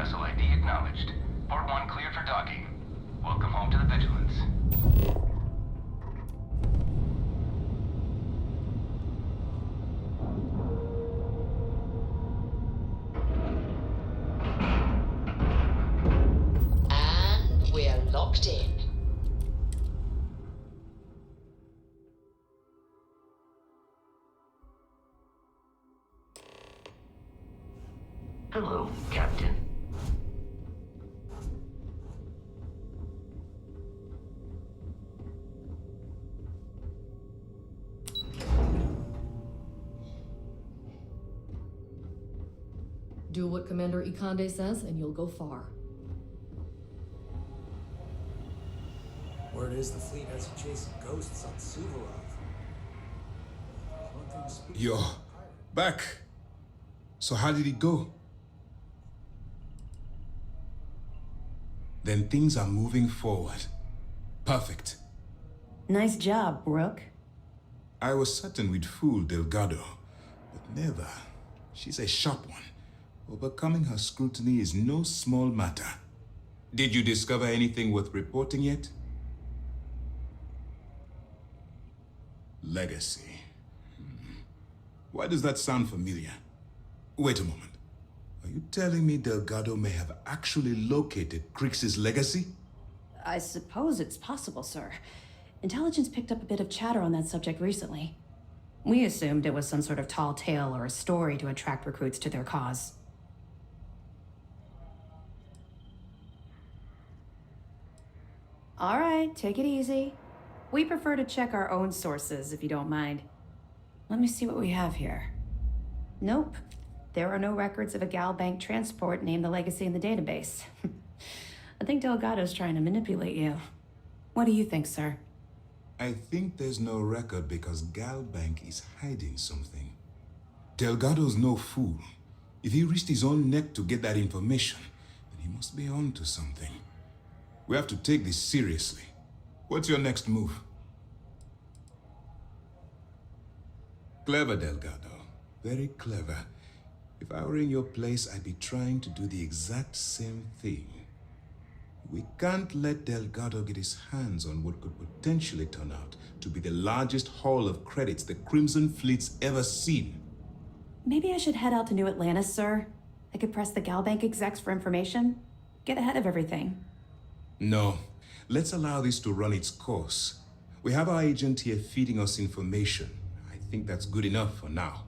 Vessel ID acknowledged. Port 1 cleared for docking. Welcome home to the Vigilance. And we're locked in. Hello, Captain. Do what Commander Ikande says, and you'll go far. Word is the fleet has you chasing ghosts on Suvorov. You're back. So how did it go? Then things are moving forward. Perfect. Nice job, Brooke. I was certain we'd fool Delgado, but never. She's a sharp one. Overcoming her scrutiny is no small matter. Did you discover anything worth reporting yet? Legacy. Why does that sound familiar? Wait a moment. Are you telling me Delgado may have actually located Crix's legacy? I suppose it's possible, sir. Intelligence picked up a bit of chatter on that subject recently. We assumed it was some sort of tall tale or a story to attract recruits to their cause. All right, take it easy. We prefer to check our own sources, if you don't mind. Let me see what we have here. Nope. There are no records of a Gal Bank transport named the Legacy in the database. I think Delgado's trying to manipulate you. What do you think, sir? I think there's no record because Gal Bank is hiding something. Delgado's no fool. If he risked his own neck to get that information, then he must be on to something. We have to take this seriously. What's your next move? Clever, Delgado. Very clever. If I were in your place, I'd be trying to do the exact same thing. We can't let Delgado get his hands on what could potentially turn out to be the largest haul of credits the Crimson Fleet's ever seen. Maybe I should head out to New Atlantis, sir. I could press the Gal Bank execs for information. Get ahead of everything. No. Let's allow this to run its course. We have our agent here feeding us information. I think that's good enough for now.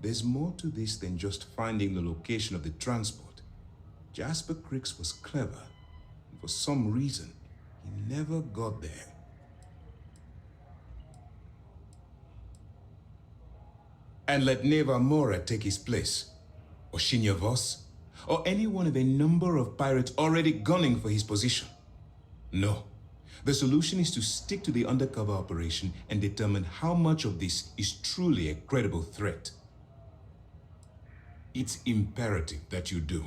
There's more to this than just finding the location of the transport. Jasper Crix was clever, and for some reason, he never got there. And let Neva Mora take his place, or Shinya Voss, or any one of a number of pirates already gunning for his position. No. The solution is to stick to the undercover operation and determine how much of this is truly a credible threat. It's imperative that you do.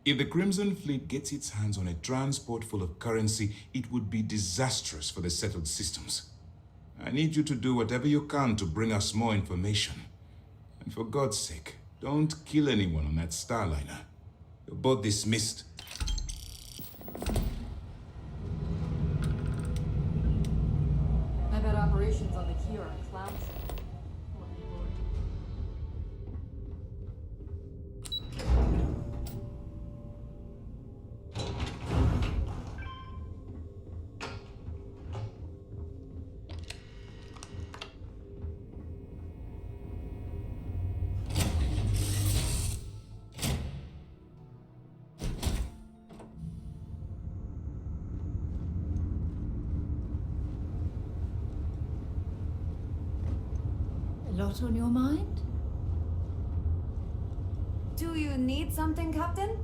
If the Crimson Fleet gets its hands on a transport full of currency, it would be disastrous for the settled systems. I need you to do whatever you can to bring us more information. And for God's sake, don't kill anyone on that Starliner. You're both dismissed. I bet operations on the key are a clown show. A lot on your mind? Do you need something, Captain?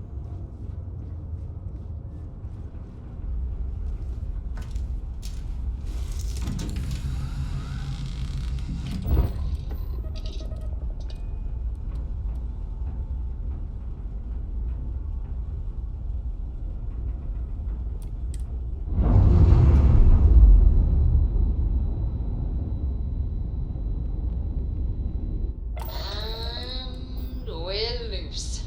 And we're loose.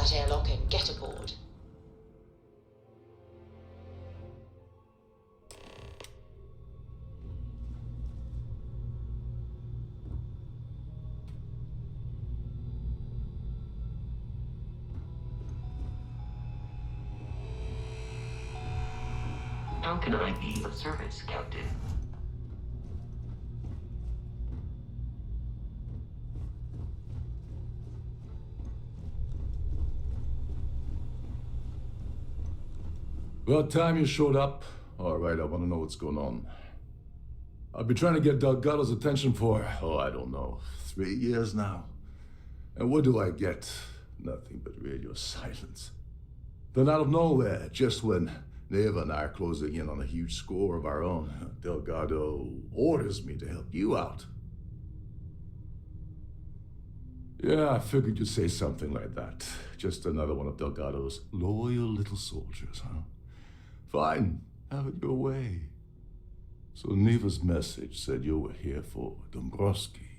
that airlock and get aboard. How can I be of service, Captain? About time you showed up. All right, I want to know what's going on. I've been trying to get Delgado's attention for, I don't know, 3 years now. And what do I get? Nothing but radio silence. Then out of nowhere, just when Neva and I are closing in on a huge score of our own, Delgado orders me to help you out. Yeah, I figured you'd say something like that. Just another one of Delgado's loyal little soldiers, huh? Fine, have it your way. So Neva's message said you were here for Dombrowski.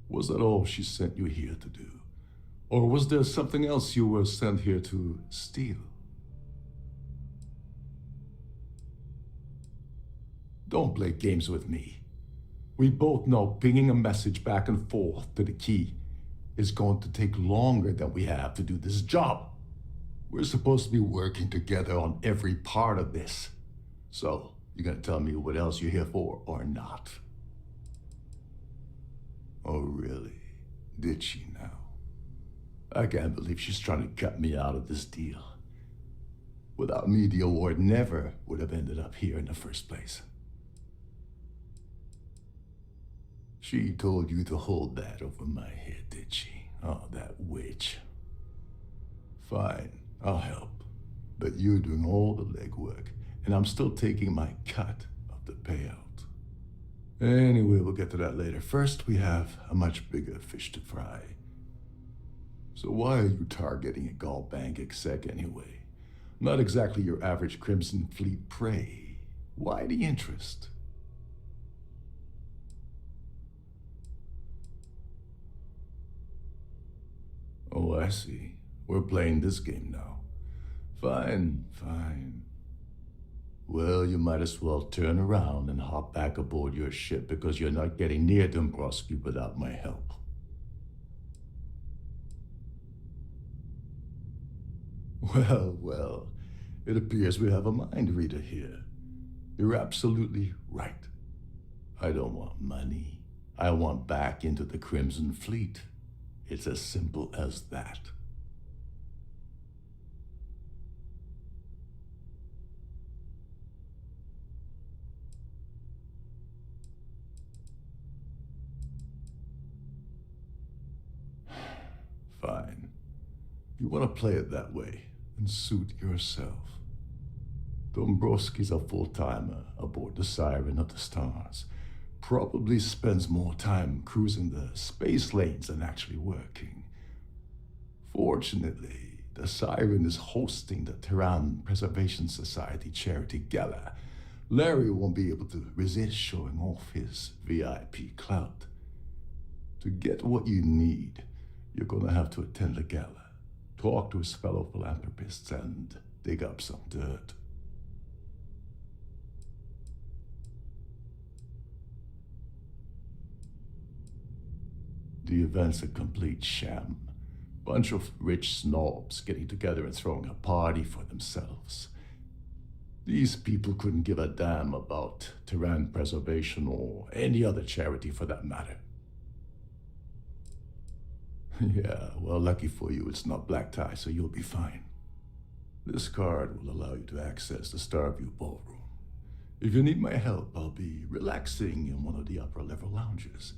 Was that all she sent you here to do? Or was there something else you were sent here to steal? Don't play games with me. We both know pinging a message back and forth to the key is going to take longer than we have to do this job. We're supposed to be working together on every part of this. So, you gonna tell me what else you're here for or not? Oh, really? Did she now? I can't believe she's trying to cut me out of this deal. Without me, the award never would have ended up here in the first place. She told you to hold that over my head, did she? Oh, that witch. Fine, I'll help. But you're doing all the legwork, and I'm still taking my cut of the payout. Anyway, we'll get to that later. First, we have a much bigger fish to fry. So why are you targeting a Gall Bank exec anyway? Not exactly your average Crimson Fleet prey. Why the interest? Oh, I see. We're playing this game now. Fine, fine. Well, you might as well turn around and hop back aboard your ship because you're not getting near Dombrowski without my help. Well, well, it appears we have a mind reader here. You're absolutely right. I don't want money. I want back into the Crimson Fleet. It's as simple as that. Fine. You want to play it that way, and suit yourself. Dombrowski's a full-timer aboard the Siren of the Stars. Probably spends more time cruising the space lanes than actually working. Fortunately, the Siren is hosting the Terran Preservation Society charity gala. Larry won't be able to resist showing off his VIP clout. To get what you need, you're gonna have to attend the gala, talk to his fellow philanthropists, and dig up some dirt. The event's a complete sham. Bunch of rich snobs getting together and throwing a party for themselves. These people couldn't give a damn about Terran preservation or any other charity for that matter. Yeah, well, lucky for you, it's not black tie, so you'll be fine. This card will allow you to access the Starfield ballroom. If you need my help, I'll be relaxing in one of the upper-level lounges.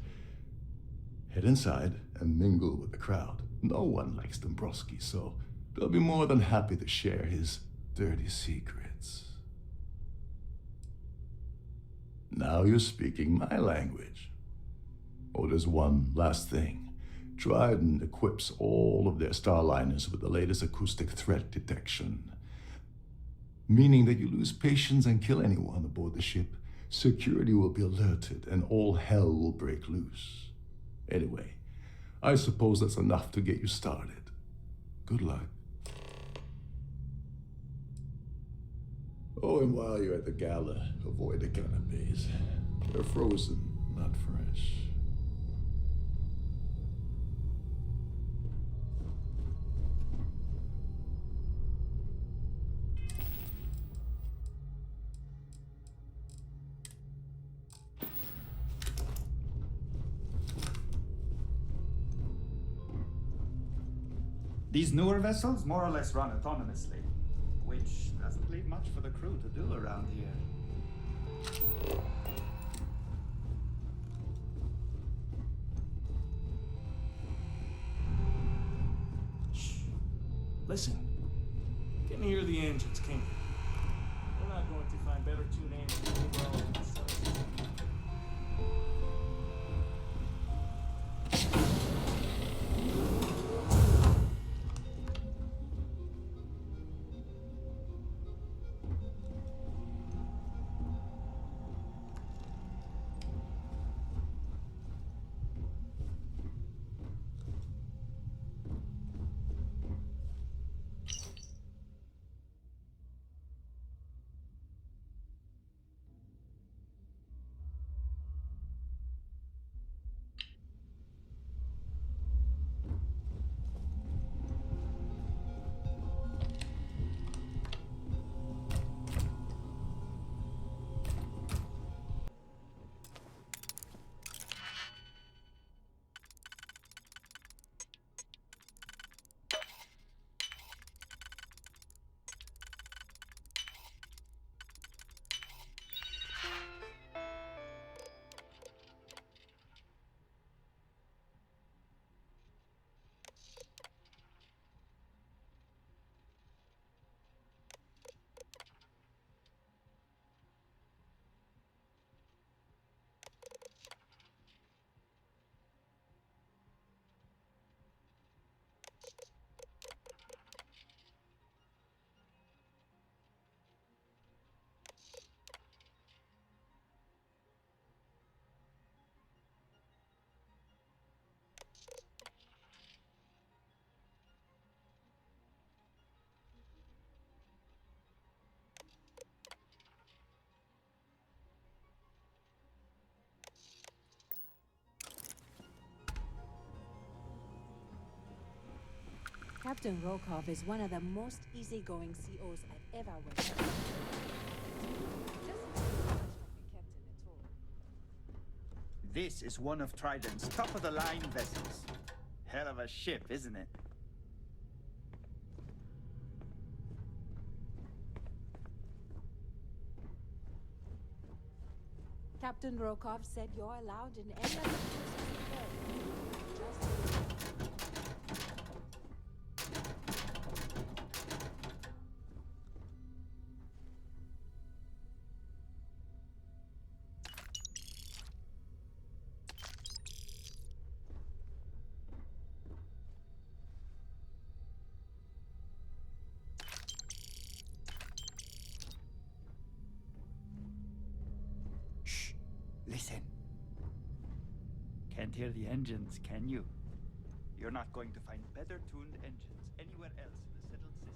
Head inside and mingle with the crowd. No one likes Dombrowski, so they'll be more than happy to share his dirty secrets. Now you're speaking my language. Oh, there's one last thing. Trident equips all of their starliners with the latest acoustic threat detection. Meaning that you lose patience and kill anyone aboard the ship, security will be alerted and all hell will break loose. Anyway, I suppose that's enough to get you started. Good luck. Oh, and while you're at the gala, avoid the canapes. They're frozen, not fresh. These newer vessels more or less run autonomously, which doesn't leave much for the crew to do around here. Shh. Listen. Can hear the engines, can you? We're not going to find better tuned engines anywhere else in the solar system. Captain Rokov is one of the most easygoing COs I've ever worked with. Doesn't seem much like a captain at all. This is one of Trident's top-of-the-line vessels. Hell of a ship, isn't it? Captain Rokov said you're allowed in any other cruises in the world. Just Listen. Can't hear the engines, can you? You're not going to find better tuned engines anywhere else in the settled system.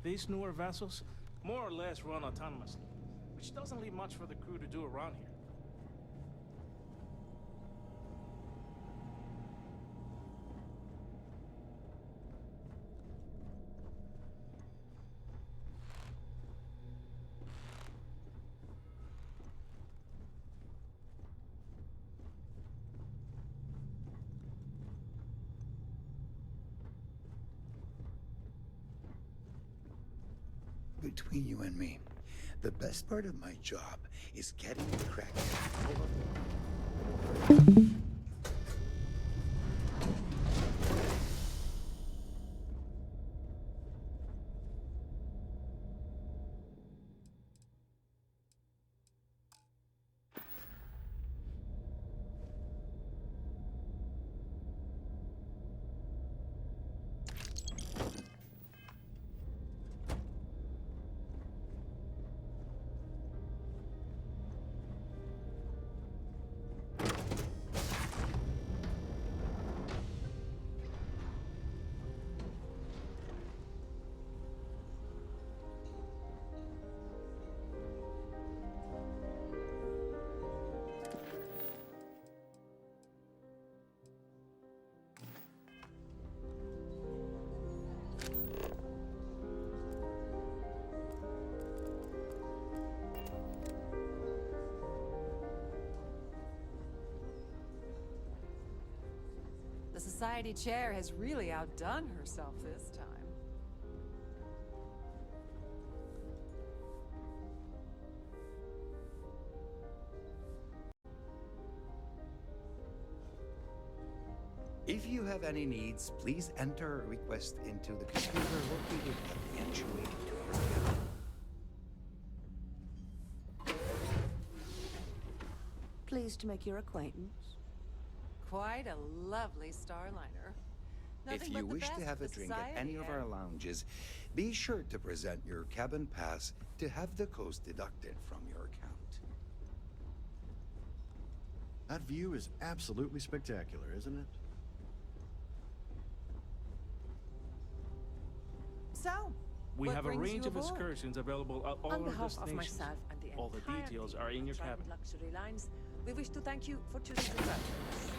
These newer vessels more or less run autonomously, which doesn't leave much for the crew to do around here. Between you and me, the best part of my job is getting the crack full of... The society chair has really outdone herself this time. If you have any needs, please enter a request into the computer located at the entryway to your cabin. Pleased to make your acquaintance. Quite a lovely Starliner. If Nothing you but the wish to best have a for drink at any of society, our lounges, be sure to present your cabin pass to have the cost deducted from your account. That view is absolutely spectacular, isn't it? So, We what have a brings range you of aboard? excursions available at all On our behalf of destinations. myself and the All the entire details team are in of your Trident cabin. Luxury Lines, we wish to thank you for choosing to travel with us.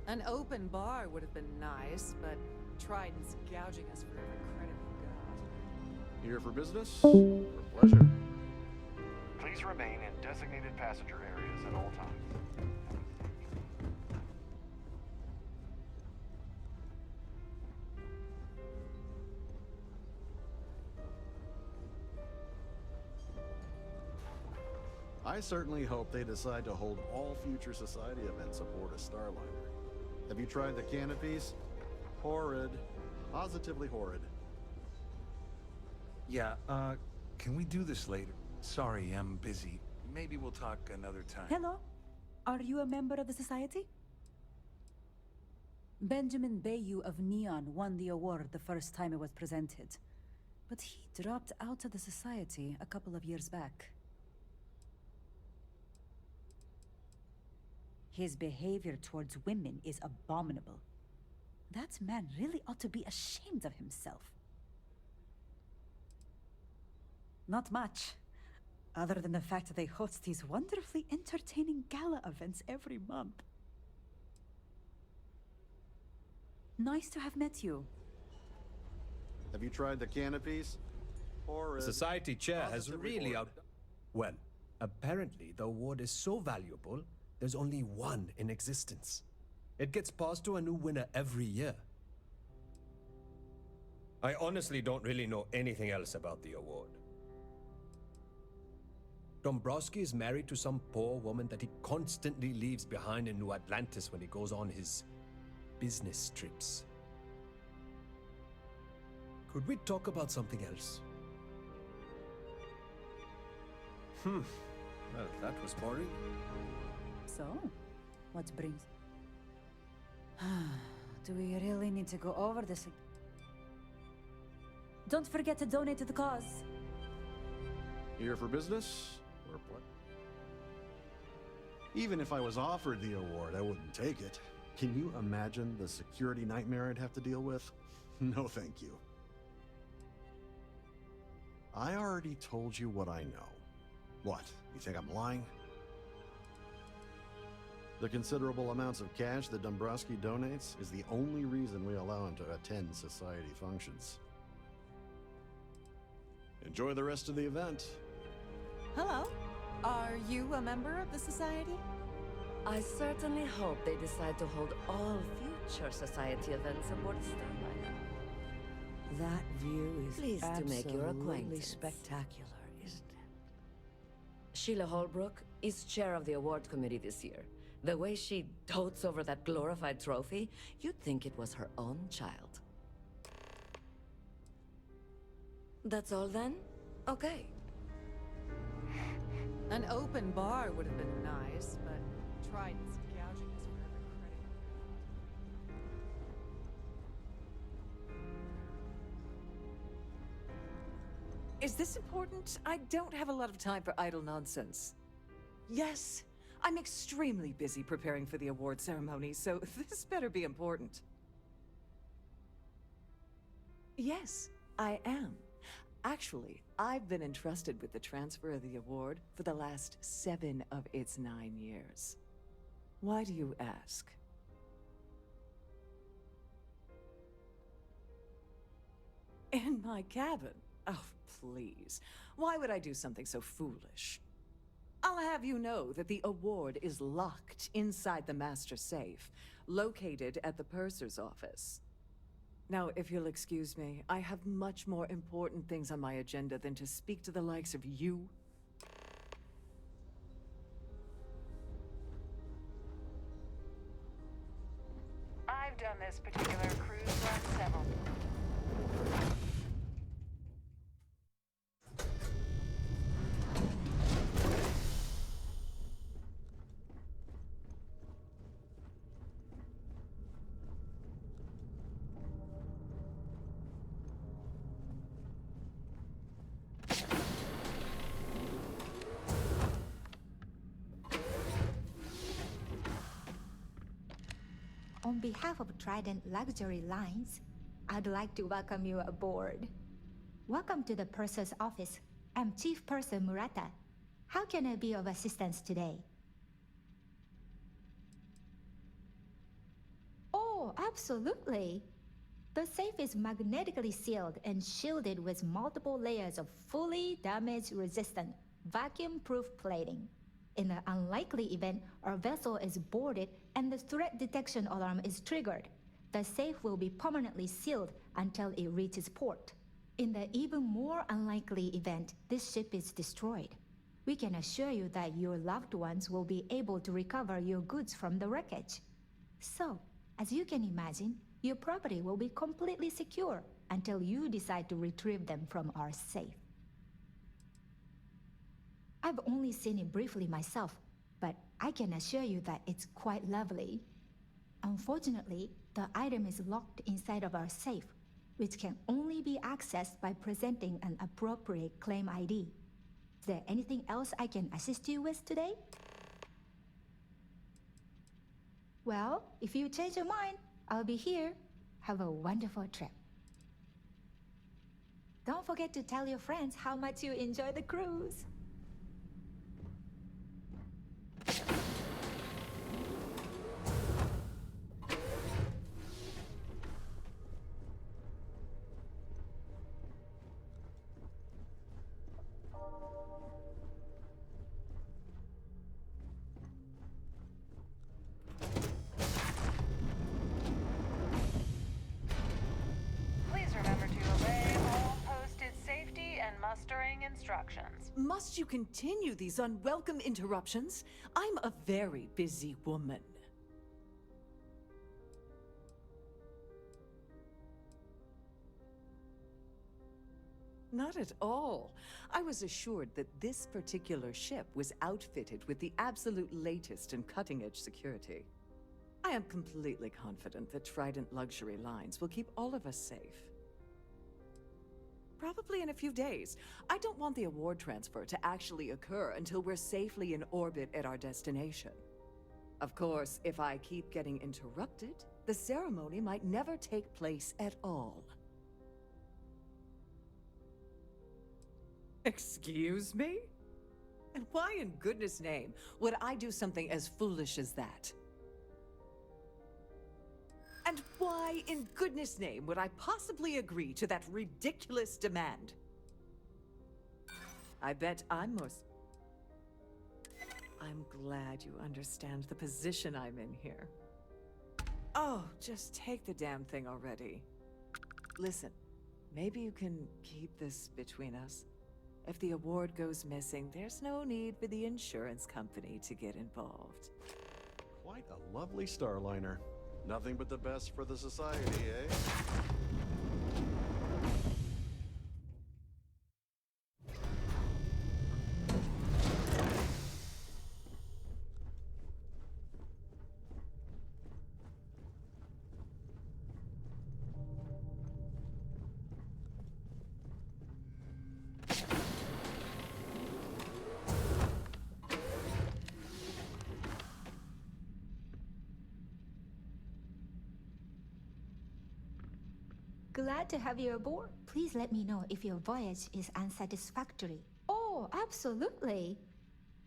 An open bar would have been nice, but Trident's gouging us for every credit we've got. Here for business or pleasure? Please remain in designated passenger areas at all times. I certainly hope they decide to hold all future society events aboard a Starliner. Have you tried the canopies? Horrid. Positively horrid. Yeah, can we do this later? Sorry, I'm busy. Maybe we'll talk another time. Hello. Are you a member of the society? Benjamin Bayou of Neon won the award the first time it was presented. But he dropped out of the society a couple of years back. His behavior towards women is abominable. That man really ought to be ashamed of himself. Not much, other than the fact that they host these wonderfully entertaining gala events every month. Nice to have met you. Have you tried the canopies? Horrid. The society chair has Positively really horrid. Well, apparently the award is so valuable, there's only one in existence. It gets passed to a new winner every year. I honestly don't really know anything else about the award. Dombrowski is married to some poor woman that he constantly leaves behind in New Atlantis when he goes on his business trips. Could we talk about something else? Well, that was boring. So, what brings... Do we really need to go over this? Don't forget to donate to the cause. Here for business or what? Even if I was offered the award, I wouldn't take it. Can you imagine the security nightmare I'd have to deal with? No, thank you. I already told you what I know. What? You think I'm lying? The considerable amounts of cash that Dombrowski donates is the only reason we allow him to attend society functions. Enjoy the rest of the event. Hello. Are you a member of the society? I certainly hope they decide to hold all future society events aboard Starliner. That view is Pleased to make your absolutely acquaintance. spectacular, isn't it? Sheila Holbrook is chair of the award committee this year. The way she dotes over that glorified trophy, you'd think it was her own child. That's all then? Okay. An open bar would have been nice, but Trident's gouging us for every credit we got. Is this important? I don't have a lot of time for idle nonsense. Yes, I'm extremely busy preparing for the award ceremony, so this better be important. Yes, I am. Actually, I've been entrusted with the transfer of the award for the last 7 of its 9 years. Why do you ask? In my cabin? Oh, please. Why would I do something so foolish? I'll have you know that the award is locked inside the master safe, located at the purser's office. Now, if you'll excuse me, I have much more important things on my agenda than to speak to the likes of you. I've done this particular cruise run several times. On behalf of Trident Luxury Lines, I'd like to welcome you aboard. Welcome to the Purser's office. I'm Chief Purser Murata. How can I be of assistance today? Oh, absolutely. The safe is magnetically sealed and shielded with multiple layers of fully damage-resistant, vacuum-proof plating. In the unlikely event our vessel is boarded and the threat detection alarm is triggered, the safe will be permanently sealed until it reaches port. In the even more unlikely event this ship is destroyed, we can assure you that your loved ones will be able to recover your goods from the wreckage. So, as you can imagine, your property will be completely secure until you decide to retrieve them from our safe. I've only seen it briefly myself, but I can assure you that it's quite lovely. Unfortunately, the item is locked inside of our safe, which can only be accessed by presenting an appropriate claim ID. Is there anything else I can assist you with today? Well, if you change your mind, I'll be here. Have a wonderful trip. Don't forget to tell your friends how much you enjoy the cruise. Please remember to obey all posted safety and mustering instructions. Must you continue these unwelcome interruptions? I'm a very busy woman. Not at all. I was assured that this particular ship was outfitted with the absolute latest and cutting-edge security. I am completely confident that Trident Luxury Lines will keep all of us safe. Probably in a few days. I don't want the award transfer to actually occur until we're safely in orbit at our destination. Of course, if I keep getting interrupted, the ceremony might never take place at all. Excuse me? And why in goodness name would I do something as foolish as that? And why in goodness name would I possibly agree to that ridiculous demand? I bet I'm glad you understand the position I'm in here. Oh, just take the damn thing already. Listen, maybe you can keep this between us. If the award goes missing, there's no need for the insurance company to get involved. Quite a lovely Starliner. Nothing but the best for the society, eh? Glad to have you aboard. Please let me know if your voyage is unsatisfactory. Oh, absolutely.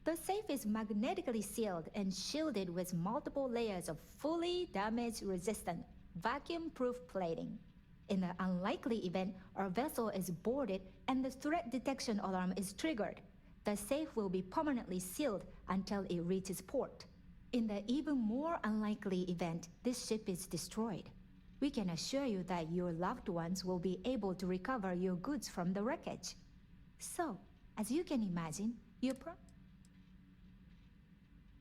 The safe is magnetically sealed and shielded with multiple layers of fully damage-resistant, vacuum-proof plating. In the unlikely event our vessel is boarded and the threat detection alarm is triggered, the safe will be permanently sealed until it reaches port. In the even more unlikely event this ship is destroyed, we can assure you that your loved ones will be able to recover your goods from the wreckage. So, as you can imagine,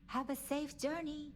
have a safe journey.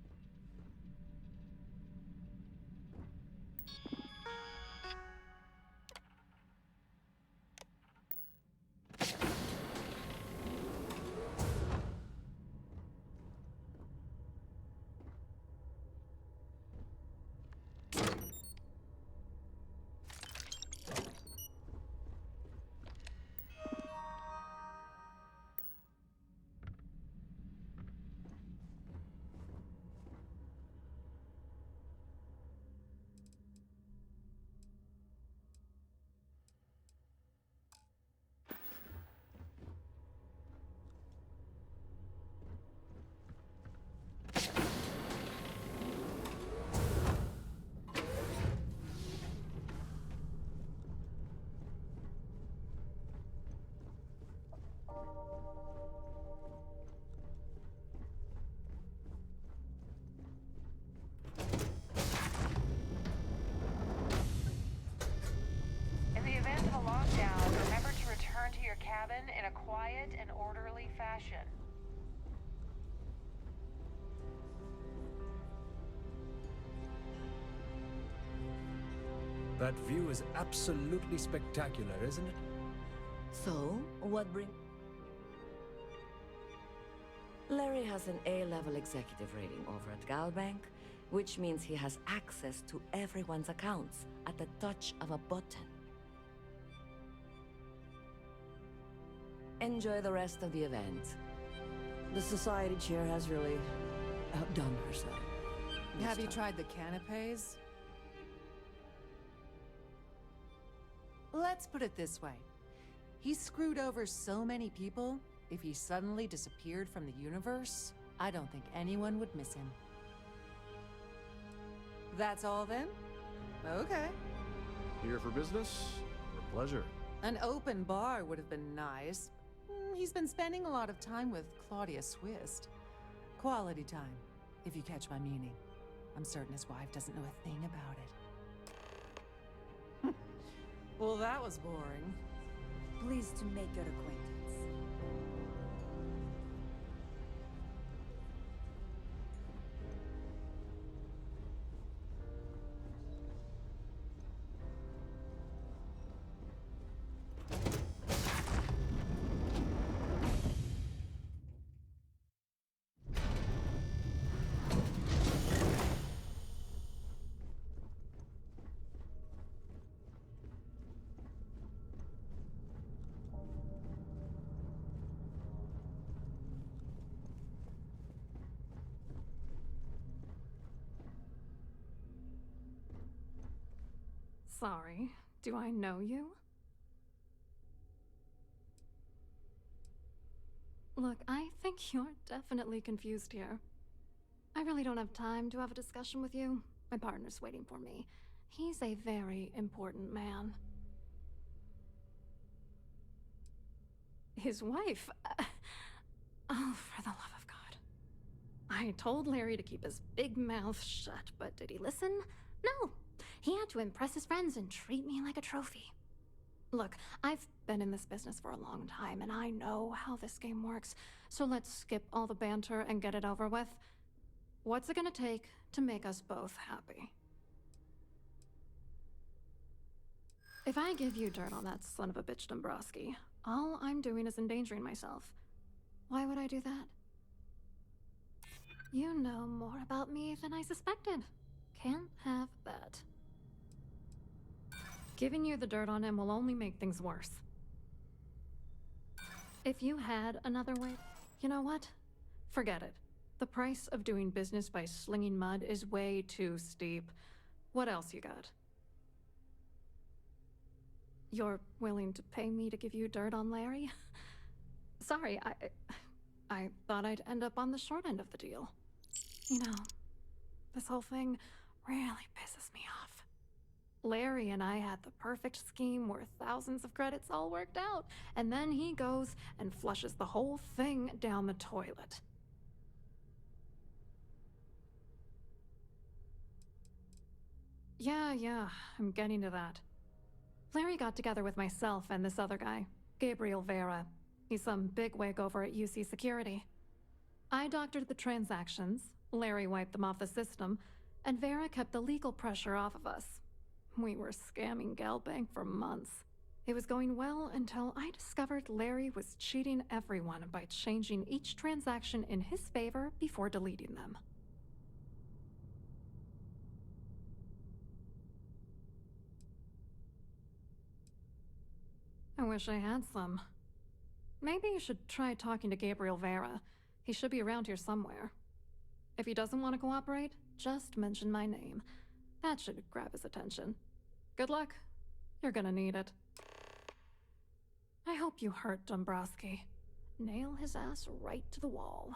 In the event of a lockdown, remember to return to your cabin in a quiet and orderly fashion. That view is absolutely spectacular, isn't it? So, what bring... Larry has an A-level executive rating over at Galbank, which means he has access to everyone's accounts at the touch of a button. Enjoy the rest of the event. The society chair has really outdone herself. Have you tried the canapes? Let's put it this way. He screwed over so many people, if he suddenly disappeared from the universe, I don't think anyone would miss him. That's all then? Okay. Here for business or pleasure? An open bar would have been nice. He's been spending a lot of time with Claudia Swist. Quality time, if you catch my meaning. I'm certain his wife doesn't know a thing about it. Well, that was boring. Pleased to make your acquaintance. Sorry, do I know you? Look, I think you're definitely confused here. I really don't have time to have a discussion with you. My partner's waiting for me. He's a very important man. His wife? Oh, for the love of God. I told Larry to keep his big mouth shut, but did he listen? No. He had to impress his friends and treat me like a trophy. Look, I've been in this business for a long time, and I know how this game works, so let's skip all the banter and get it over with. What's it gonna take to make us both happy? If I give you dirt on that son of a bitch Dombrowski, all I'm doing is endangering myself. Why would I do that? You know more about me than I suspected. Can't have that. Giving you the dirt on him will only make things worse. If you had another way, you know what? Forget it. The price of doing business by slinging mud is way too steep. What else you got? You're willing to pay me to give you dirt on Larry? Sorry, I thought I'd end up on the short end of the deal. You know, this whole thing really pisses me off. Larry and I had the perfect scheme where thousands of credits all worked out, and then he goes and flushes the whole thing down the toilet. Yeah, I'm getting to that. Larry got together with myself and this other guy, Gabriel Vera. He's some bigwig over at UC Security. I doctored the transactions, Larry wiped them off the system, and Vera kept the legal pressure off of us. We were scamming Galbank for months. It was going well until I discovered Larry was cheating everyone by changing each transaction in his favor before deleting them. I wish I had some. Maybe you should try talking to Gabriel Vera. He should be around here somewhere. If he doesn't want to cooperate, just mention my name. That should grab his attention. Good luck. You're gonna need it. I hope you hurt Dombrowski. Nail his ass right to the wall.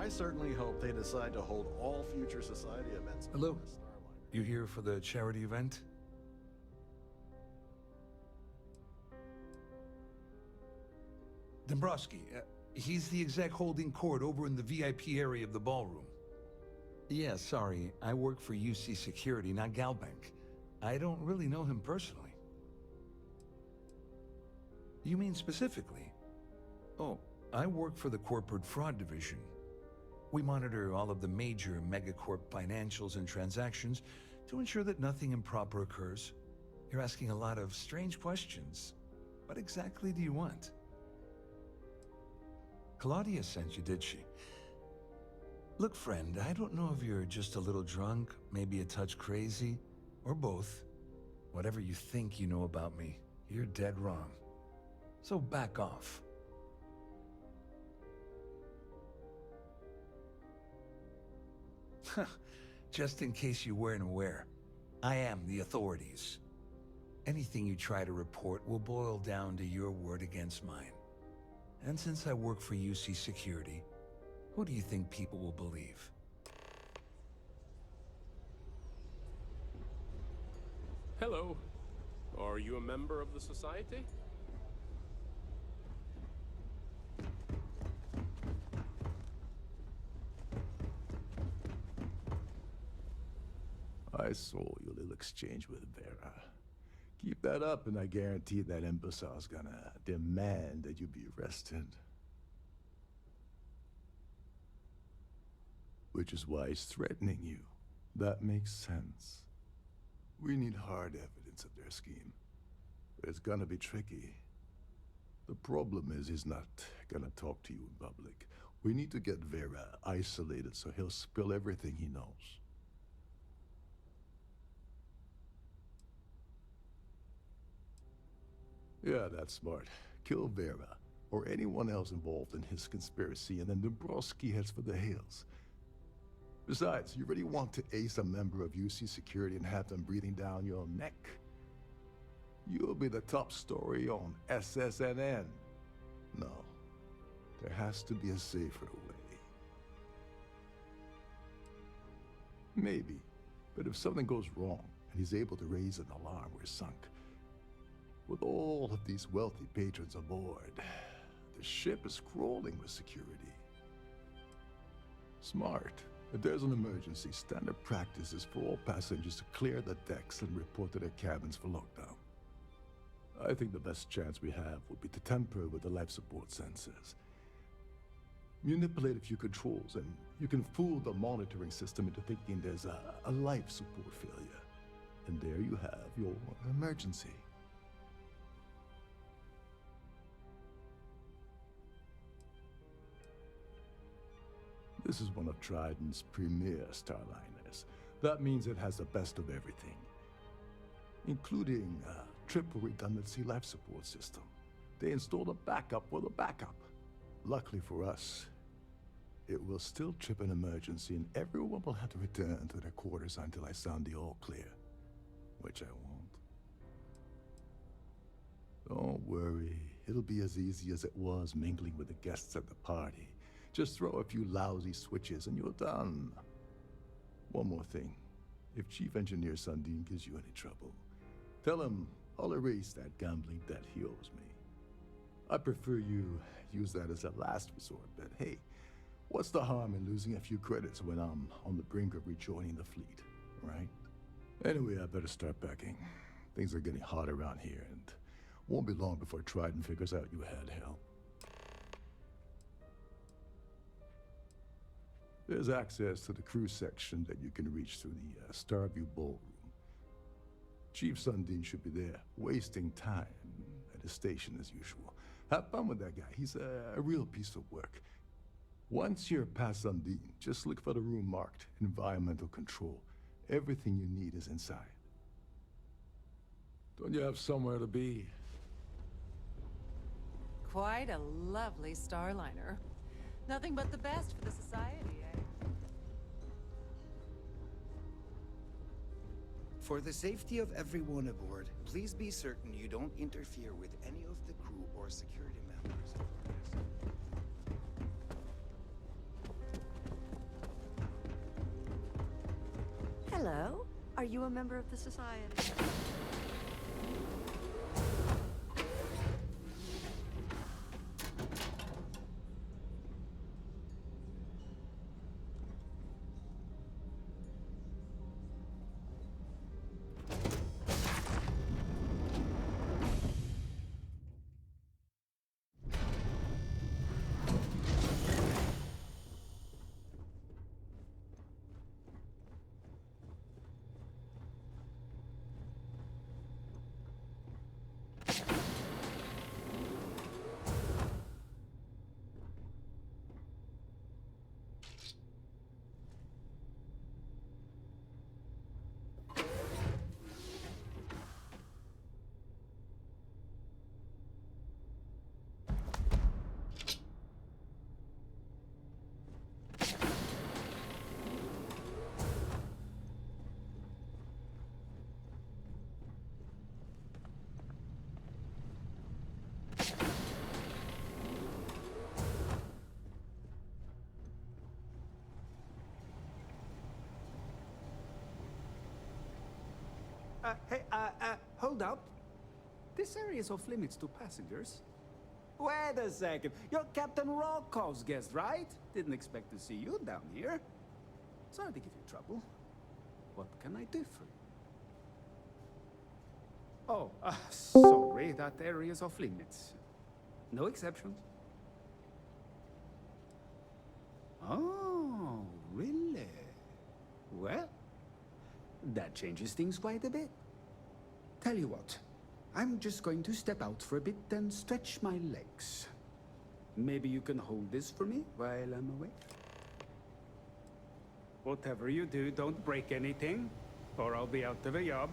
I certainly hope they decide to hold all future society events. Hello. You here for the charity event? Dombrowski, he's the exec holding court over in the VIP area of the ballroom. Yeah, sorry, I work for UC Security, not Galbank. I don't really know him personally. You mean specifically? Oh, I work for the Corporate Fraud Division. We monitor all of the major megacorp financials and transactions to ensure that nothing improper occurs. You're asking a lot of strange questions. What exactly do you want? Claudia sent you, did she? Look, friend, I don't know if you're just a little drunk, maybe a touch crazy, or both. Whatever you think you know about me, you're dead wrong. So back off. Just in case you weren't aware, I am the authorities. Anything you try to report will boil down to your word against mine. And since I work for UC Security, who do you think people will believe? Hello. Are you a member of the society? I saw your little exchange with Vera. Keep that up, and I guarantee that imbecile's gonna demand that you be arrested. Which is why he's threatening you. That makes sense. We need hard evidence of their scheme. But it's gonna be tricky. The problem is he's not gonna talk to you in public. We need to get Vera isolated so he'll spill everything he knows. Yeah, that's smart. Kill Vera, or anyone else involved in his conspiracy, and then Dombrowski heads for the hills. Besides, you really want to ace a member of UC Security and have them breathing down your neck? You'll be the top story on SSNN. No, there has to be a safer way. Maybe, but if something goes wrong and he's able to raise an alarm, we're sunk. With all of these wealthy patrons aboard, the ship is crawling with security. Smart. If there's an emergency, standard practice is for all passengers to clear the decks and report to their cabins for lockdown. I think the best chance we have would be to tamper with the life support sensors. Manipulate a few controls, and you can fool the monitoring system into thinking there's a life support failure. And there you have your emergency. This is one of Trident's premier Starliners. That means it has the best of everything, including a triple redundancy life support system. They installed a backup for the backup. Luckily for us, it will still trip an emergency and everyone will have to return to their quarters until I sound the all clear, which I won't. Don't worry, it'll be as easy as it was mingling with the guests at the party. Just throw a few lousy switches and you're done. One more thing. If Chief Engineer Sundin gives you any trouble, tell him I'll erase that gambling debt he owes me. I prefer you use that as a last resort, but hey, what's the harm in losing a few credits when I'm on the brink of rejoining the fleet, right? Anyway, I better start packing. Things are getting hot around here, and won't be long before Trident figures out you had help. There's access to the crew section that you can reach through the Starview Ballroom. Chief Sundin should be there, wasting time at his station as usual. Have fun with that guy. He's a real piece of work. Once you're past Sundin, just look for the room marked Environmental Control. Everything you need is inside. Don't you have somewhere to be? Quite a lovely Starliner. Nothing but the best for the society, eh? For the safety of everyone aboard, please be certain you don't interfere with any of the crew or security members. Hello. Are you a member of the Society? Hold up. This area is off limits to passengers. Wait a second. You're Captain Rocko's guest, right? Didn't expect to see you down here. Sorry to give you trouble. What can I do for you? Oh, sorry. That area is off limits. No exceptions. Oh, really? Well, that changes things quite a bit. Tell you what, I'm just going to step out for a bit and stretch my legs. Maybe you can hold this for me while I'm away? Whatever you do, don't break anything, or I'll be out of a job.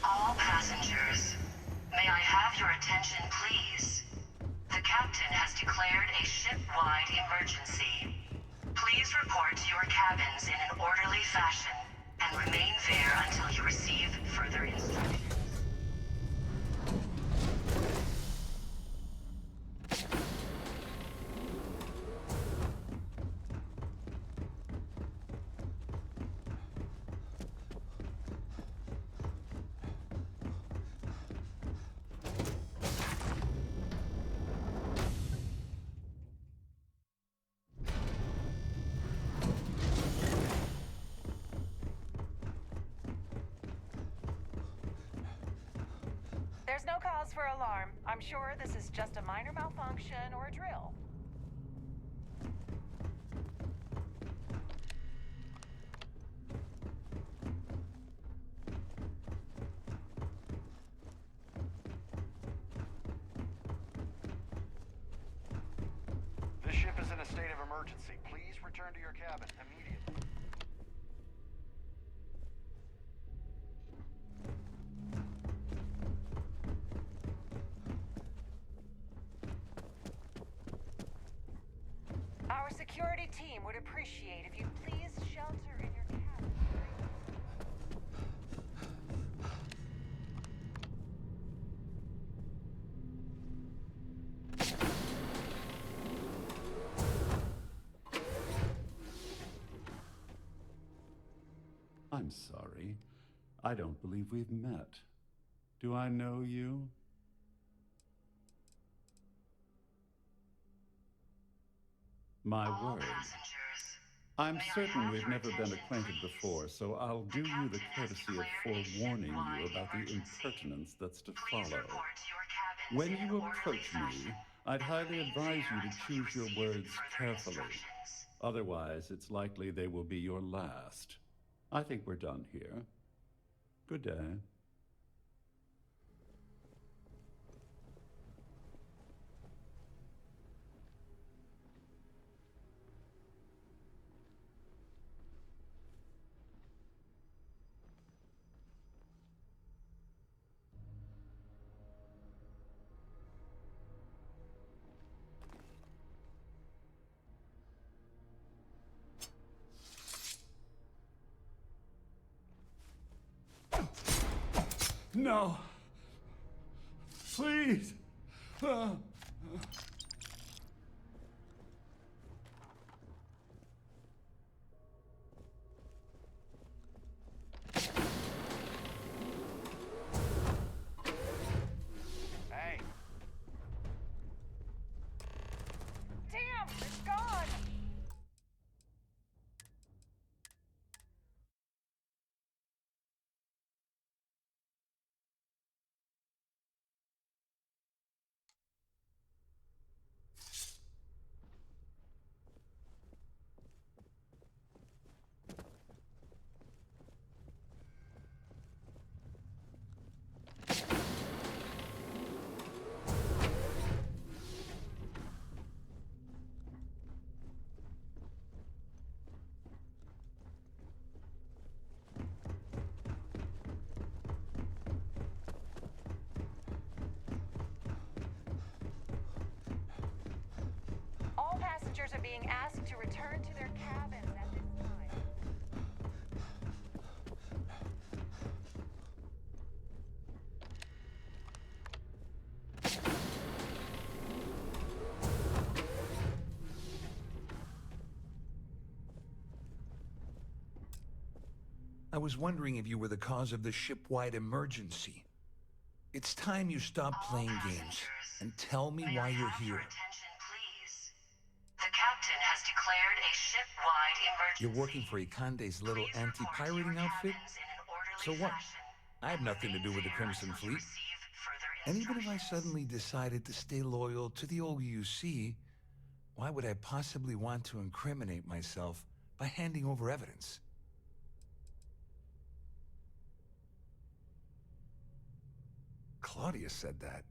All passengers, may I have your attention, please? The captain has declared a ship-wide emergency. Please report to your cabins in an orderly fashion and remain there until you receive further instructions. There's no cause for alarm. I'm sure this is just a minor malfunction or a drill. This ship is in a state of emergency. Please return to your cabin immediately. Our security team would appreciate if you'd please shelter in your cabin. I'm sorry. I don't believe we've met. Do I know you? My word. I'm certain we've never been acquainted before, so I'll do you the courtesy of forewarning you about the impertinence that's to follow. When you approach me, I'd highly advise you to choose your words carefully. Otherwise, it's likely they will be your last. I think we're done here. Good day. No. Please. Hey, Damn, it's gone! All passengers are being asked to return to their cabins at this time. I was wondering if you were the cause of the ship-wide emergency. It's time you stop playing games and tell me why you're here. The captain has declared a ship-wide emergency. You're working for Ikande's little anti-pirating outfit? So what? I have nothing to do with the Crimson Fleet. And even if I suddenly decided to stay loyal to the old UC, why would I possibly want to incriminate myself by handing over evidence? Claudia said that.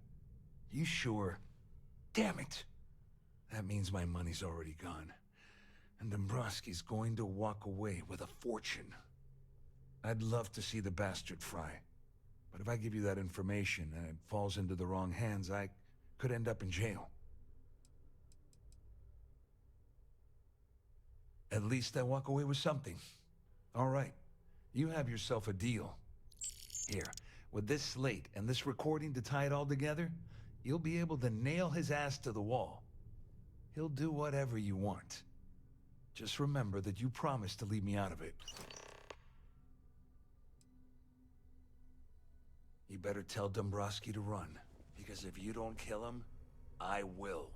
You sure? Damn it! That means my money's already gone. And Dombrowski's going to walk away with a fortune. I'd love to see the bastard fry. But if I give you that information and it falls into the wrong hands, I could end up in jail. At least I walk away with something. All right. You have yourself a deal. Here, with this slate and this recording to tie it all together, you'll be able to nail his ass to the wall. He'll do whatever you want. Just remember that you promised to leave me out of it. You better tell Dombrowski to run, because if you don't kill him, I will.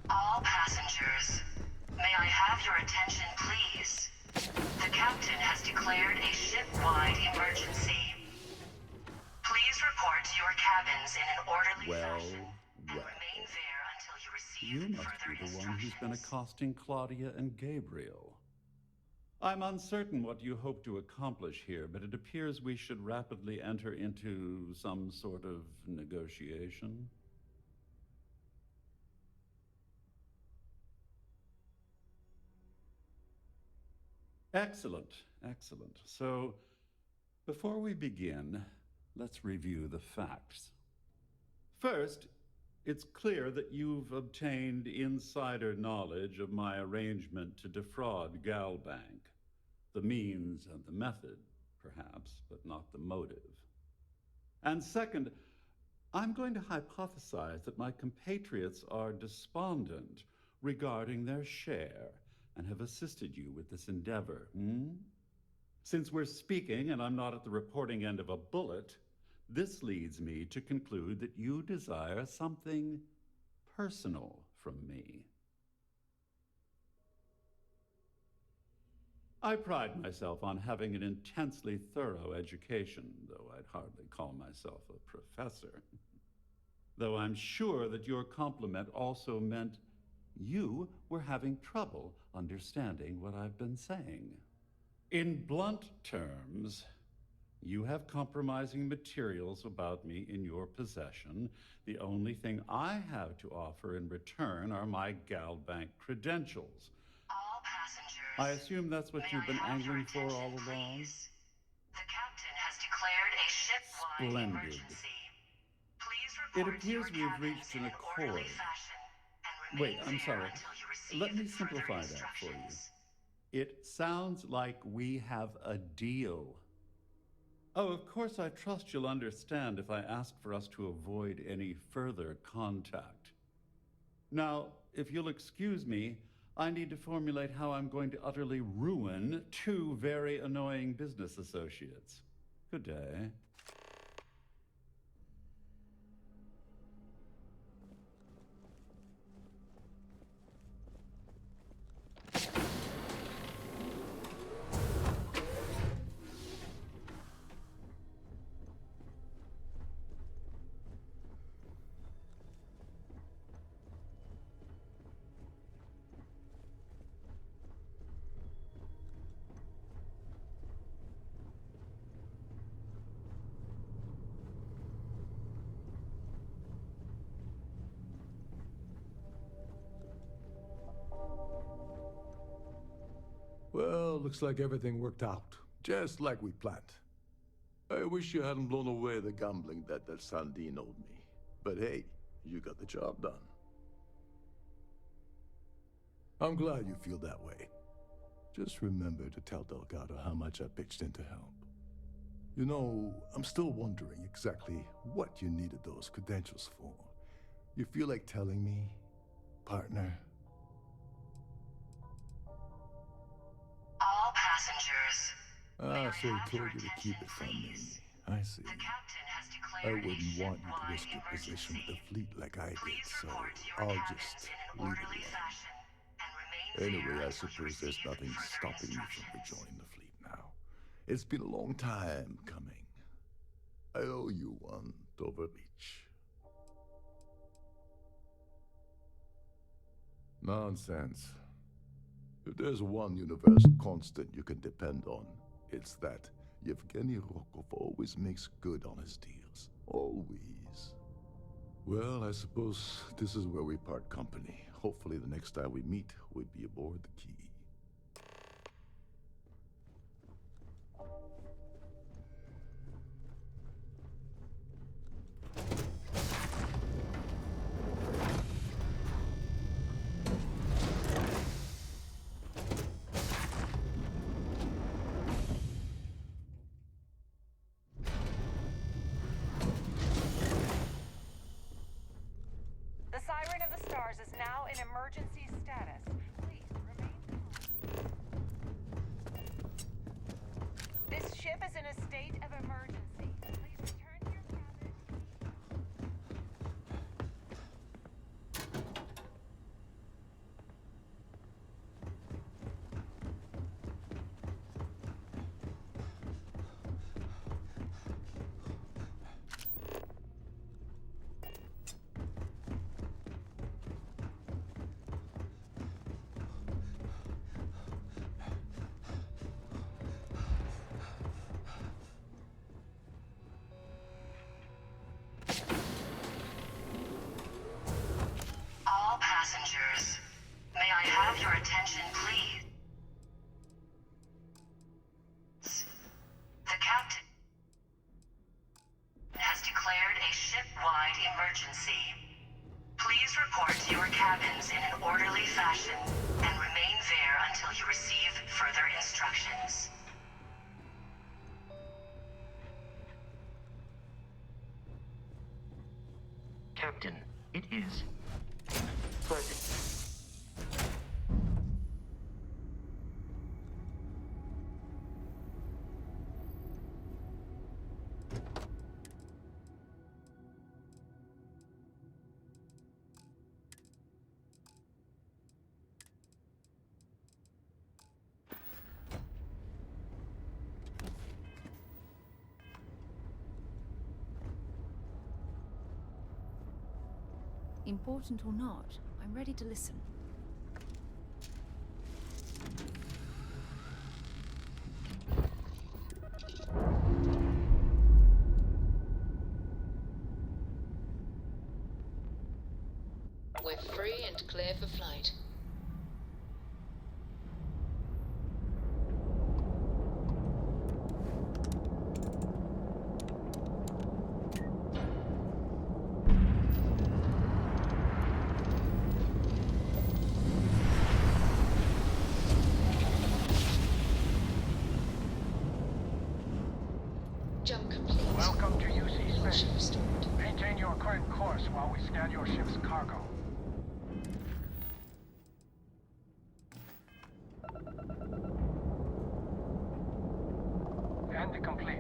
All passengers, may I have your attention, please? The captain has declared a ship-wide emergency. Please report to your cabins in an orderly fashion and remain there until you receive You must further be the one who's been accosting Claudia and Gabriel. I'm uncertain what you hope to accomplish here, but it appears we should rapidly enter into some sort of negotiation. Excellent, excellent. So, before we begin, let's review the facts. First, it's clear that you've obtained insider knowledge of my arrangement to defraud Galbank. The means and the method, perhaps, but not the motive. And second, I'm going to hypothesize that my compatriots are despondent regarding their share and have assisted you with this endeavor. Since we're speaking and I'm not at the reporting end of a bullet, this leads me to conclude that you desire something personal from me. I pride myself on having an intensely thorough education, though I'd hardly call myself a professor. Though I'm sure that your compliment also meant you were having trouble understanding what I've been saying. In blunt terms, You have compromising materials about me in your possession. The only thing I have to offer in return are my Galbank credentials. All passengers. I assume that's what you've been angling for all along? The captain has declared a ship-wide Splendid. emergency. Please It report to your appears we have cabins reached in an an orderly accord. fashion and Wait, remain I'm there sorry. until you receive Let me further simplify that for you. instructions. It sounds like we have a deal. Oh, of course, I trust you'll understand if I ask for us to avoid any further contact. Now, if you'll excuse me, I need to formulate how I'm going to utterly ruin two very annoying business associates. Good day. Well, looks like everything worked out, just like we planned. I wish you hadn't blown away the gambling debt that Sandine owed me. But hey, you got the job done. I'm glad you feel that way. Just remember to tell Delgado how much I pitched in to help. You know, I'm still wondering exactly what you needed those credentials for. You feel like telling me, partner? All passengers. So he told you to keep it from me. I see. The captain has I declared wouldn't a want you to ship-wide risk your position with the emergency. fleet like I did, Please so report to your I'll cabins just in an leave it orderly alone. fashion and remain Anyway, there I until you suppose there's receive nothing further stopping you from instructions. rejoining the fleet now. It's been a long time coming. I owe you one, Dover Beach. Nonsense. If there's one universal constant you can depend on, it's that Yevgeny Rokov always makes good on his deals. Always. Well, I suppose this is where we part company. Hopefully the next time we meet, we'll be aboard the Key. The Siren of the Stars is now in emergency status. Please remain calm. This ship is in a state of emergency. Please return to your cabin. All passengers. May I have your attention, please? The captain has declared a ship-wide emergency. Please report to your cabins in an orderly fashion and remain there until you receive further instructions. Captain, it is pleasant. Important or not, I'm ready to listen. and clear for flight. Jump complete. Welcome to UC All Space. ship restored. Maintain your current course while we scan your ship's cargo. And complete.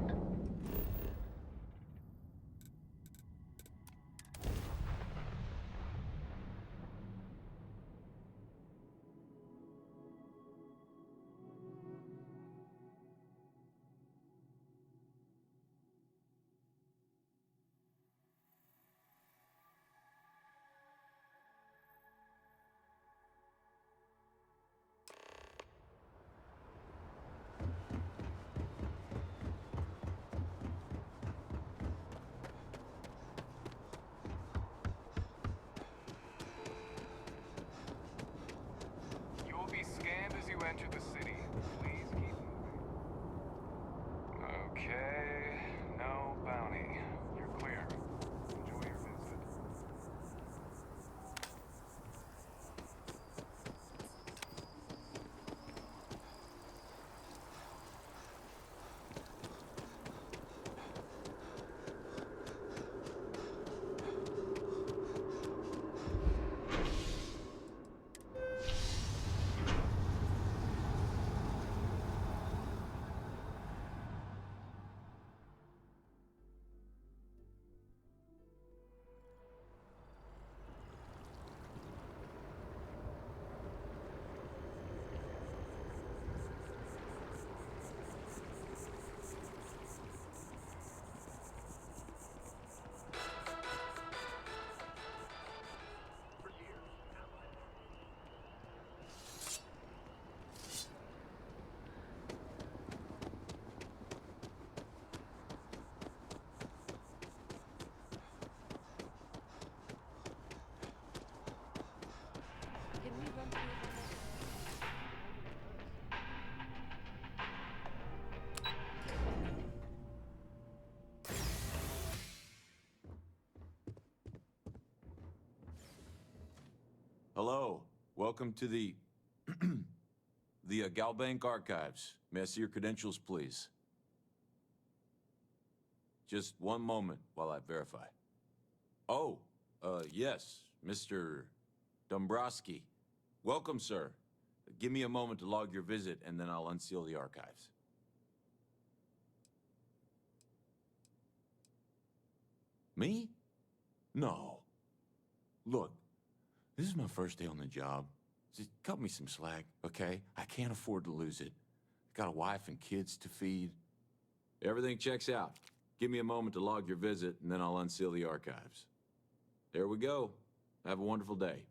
You will be scanned as you enter the city. Please keep moving. Okay, no bounty. You're clear. Enjoy your visit. Hello. Welcome to the Galbank Archives. May I see your credentials, please? Just one moment while I verify. Oh, yes, Mr. Dombrowski. Welcome, sir. Give me a moment to log your visit, and then I'll unseal the archives. Me? No. Look, this is my first day on the job. Just cut me some slack, okay? I can't afford to lose it. Got a wife and kids to feed. Everything checks out. Give me a moment to log your visit, and then I'll unseal the archives. There we go. Have a wonderful day.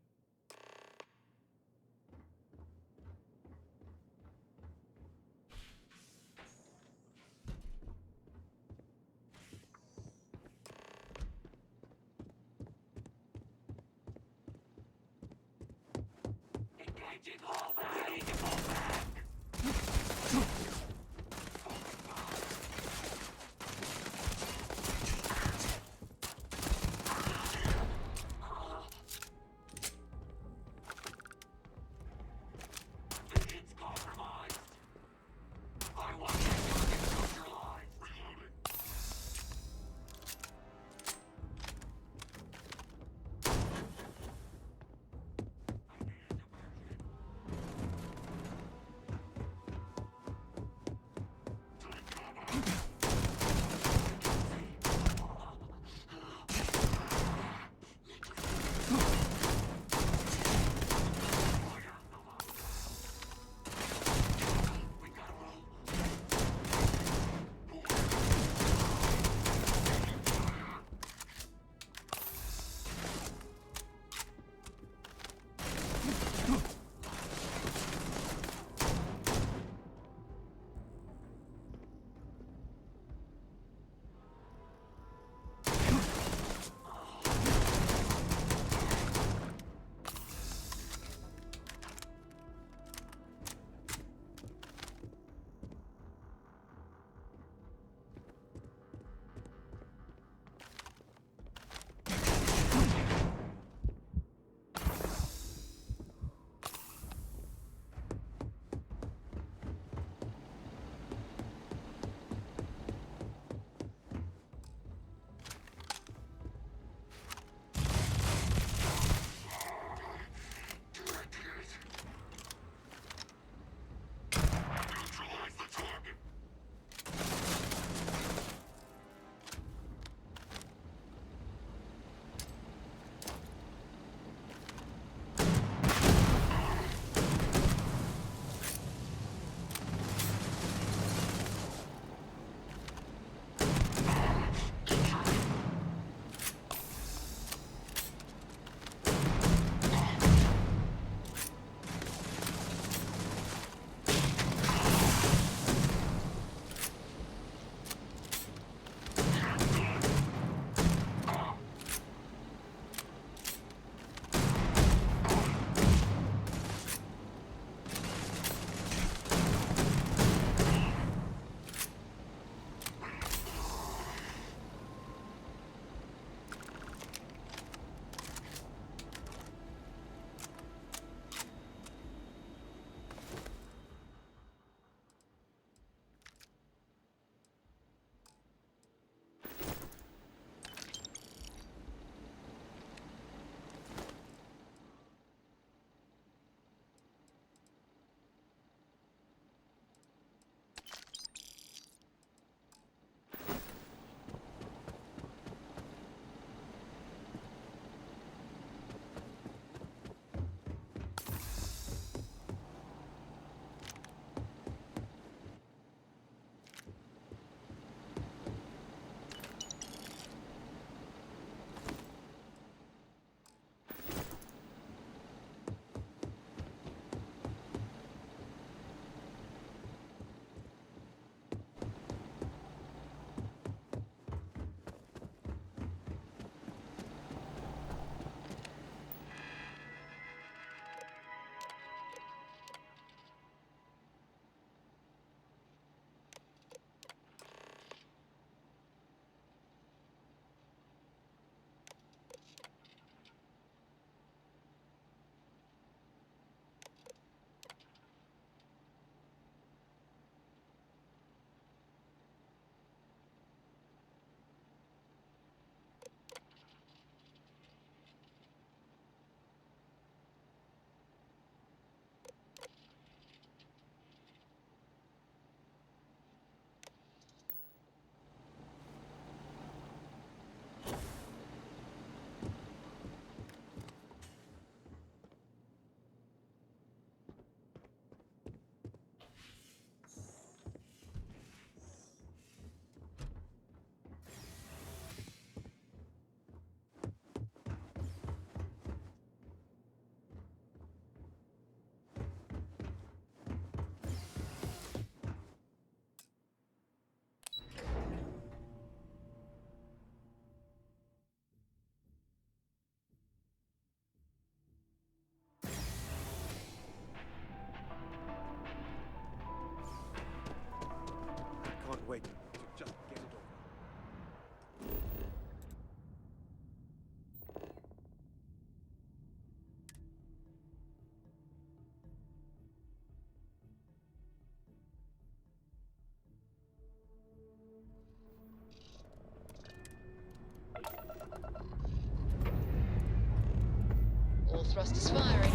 thrusters firing.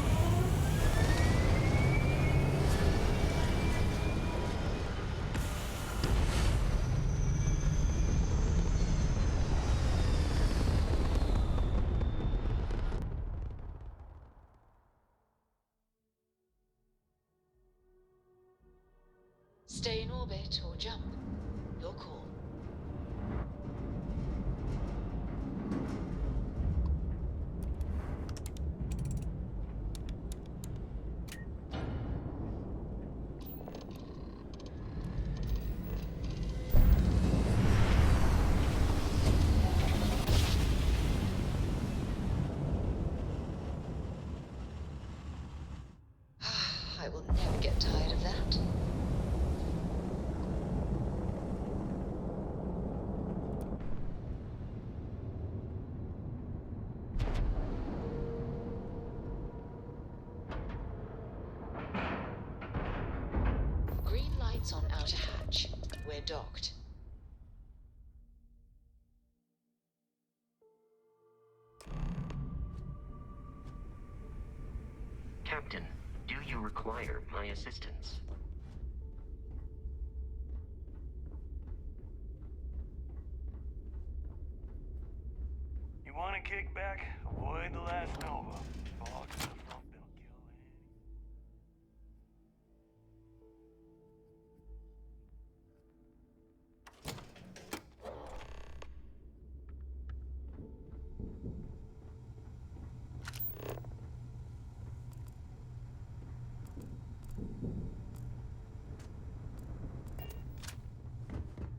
Stay in orbit or jump. Your call. I will never get tired of that. Green lights on outer hatch. We're docked. Captain, do you require my assistance? You want to kick back? Avoid the last Nova. Fog in the front, they'll kill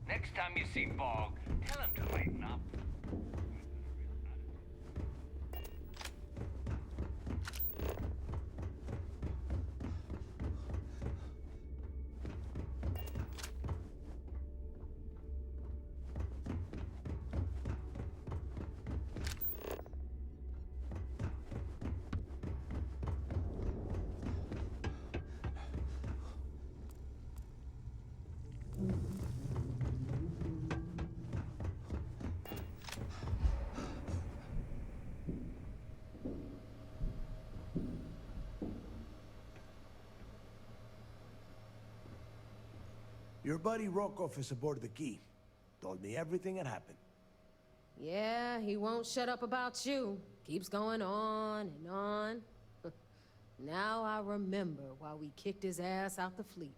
Next time you see Fog, tell him to lighten up. Your buddy Rokov is aboard the Key. Told me everything that happened. Yeah, he won't shut up about you. Keeps going on and on. Now I remember why we kicked his ass out the fleet.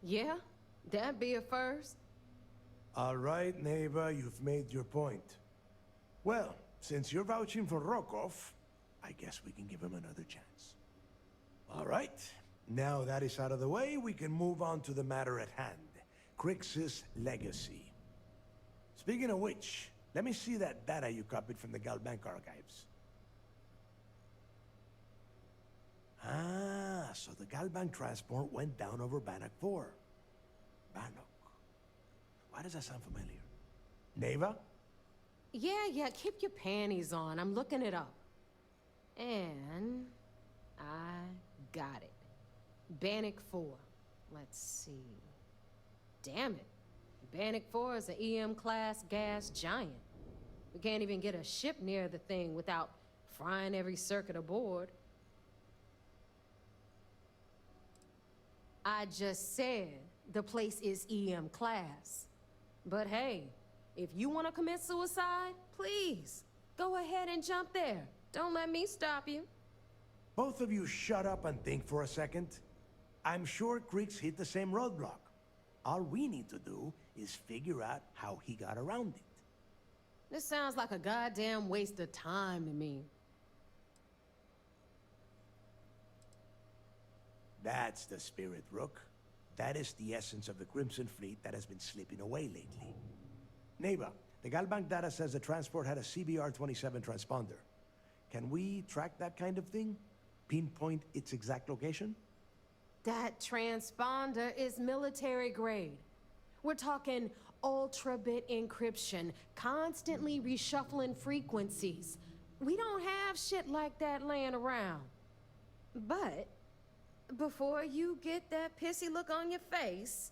Yeah, that'd be a first. All right, Neva, you've made your point. Well, since you're vouching for Rokov, I guess we can give him another chance. All right, now that is out of the way, we can move on to the matter at hand. Crix's legacy. Speaking of which, let me see that data you copied from the Galbank archives. Ah, so the Galbank transport went down over Bannock 4. Bannock. Why does that sound familiar? Neva? Yeah, keep your panties on. I'm looking it up. And I got it. Bannock 4. Let's see. Damn it. Bannock 4 is an EM-class gas giant. We can't even get a ship near the thing without frying every circuit aboard. I just said the place is EM-class. But hey, if you want to commit suicide, please, go ahead and jump there. Don't let me stop you. Both of you shut up and think for a second. I'm sure Crix hit the same roadblock. All we need to do is figure out how he got around it. This sounds like a goddamn waste of time to me. That's the spirit, Rook. That is the essence of the Crimson Fleet that has been slipping away lately. Neva, the Galbank data says the transport had a CBR-27 transponder. Can we track that kind of thing? Pinpoint its exact location? That transponder is military grade. We're talking ultra-bit encryption, constantly reshuffling frequencies. We don't have shit like that laying around. But before you get that pissy look on your face,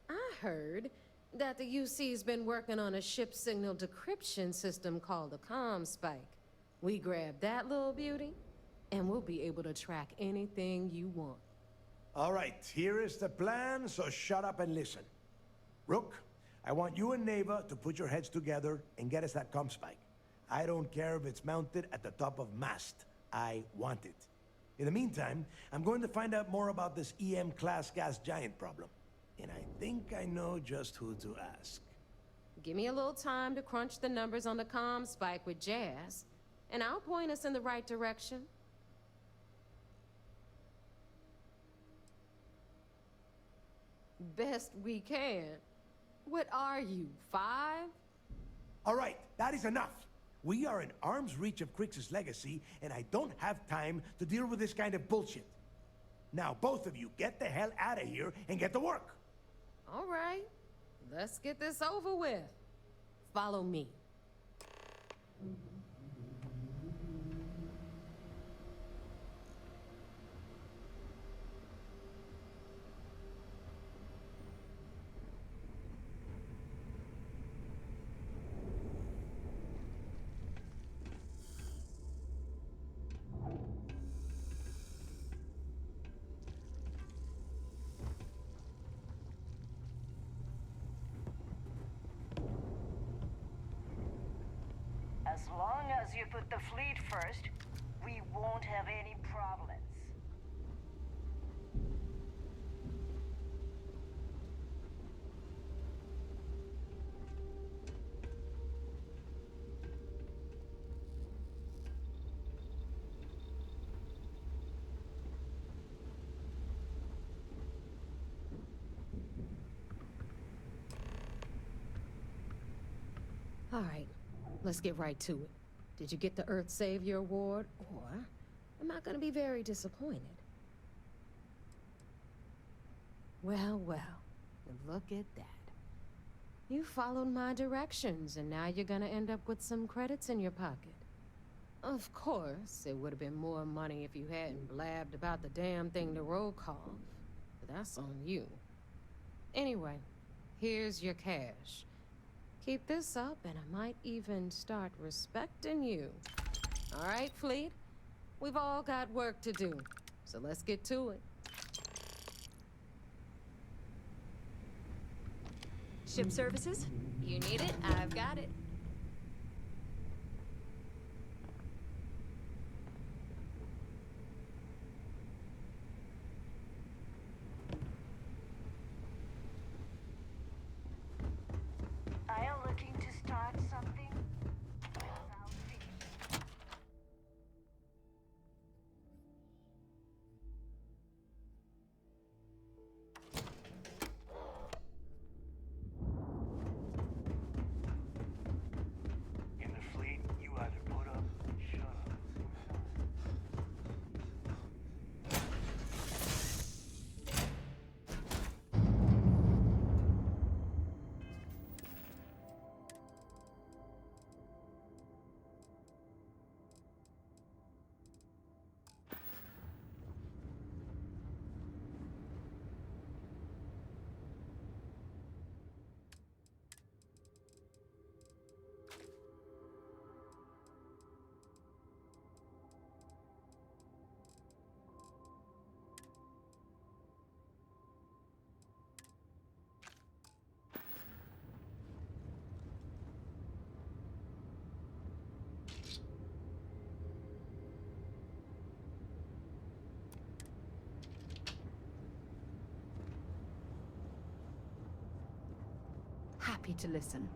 I heard That the UC's been working on a ship signal decryption system called a ComSpike. We grab that little beauty, and we'll be able to track anything you want. All right, here is the plan, so shut up and listen. Rook, I want you and Neva to put your heads together and get us that ComSpike. I don't care if it's mounted at the top of mast. I want it. In the meantime, I'm going to find out more about this EM-class gas giant problem. And I think I know just who to ask. Give me a little time to crunch the numbers on the ComSpike with Jazz, and I'll point us in the right direction. Best we can. What are you, 5? All right, that is enough. We are in arm's reach of Crix's legacy, and I don't have time to deal with this kind of bullshit. Now, both of you, get the hell out of here and get to work. All right, let's get this over with. Follow me. As long as you put the fleet first, we won't have any problems. All right, let's get right to it. Did you get the Earth Savior Award, or am I gonna be very disappointed? Well, well, look at that. You followed my directions, and now you're gonna end up with some credits in your pocket. Of course, it would have been more money if you hadn't blabbed about the damn thing to roll call, but that's on you. Anyway, here's your cash. Keep this up, and I might even start respecting you. All right, Fleet? We've all got work to do, so let's get to it. Ship services? You need it? I've got it. Are you looking to start something? Without finishing. In the fleet, you either put up or shut up. Happy to listen.